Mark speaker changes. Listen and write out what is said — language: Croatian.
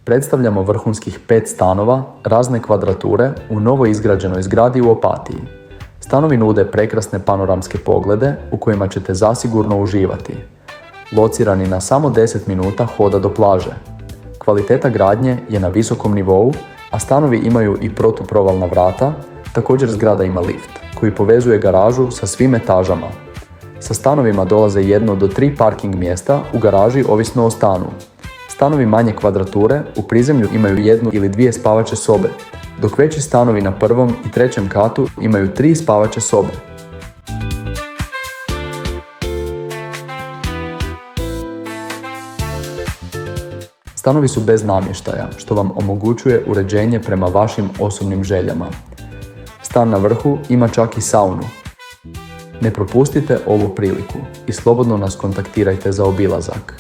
Speaker 1: Predstavljamo vrhunskih 5 stanova razne kvadrature u novo izgrađenoj zgradi u Opatiji. Stanovi nude prekrasne panoramske poglede u kojima ćete zasigurno uživati. Locirani na samo 10 minuta hoda do plaže. Kvaliteta gradnje je na visokom nivou, a stanovi imaju i protuprovalna vrata, također zgrada ima lift koji povezuje garažu sa svim etažama. Sa stanovima dolaze 1 do 3 parking mjesta u garaži ovisno o stanu. Stanovi manje kvadrature u prizemlju imaju 1 ili 2 spavaće sobe, dok veći stanovi na 1. i 3. katu imaju 3 spavaće sobe. Stanovi su bez namještaja, što vam omogućuje uređenje prema vašim osobnim željama. Stan na vrhu ima čak i saunu. Ne propustite ovu priliku i slobodno nas kontaktirajte za obilazak.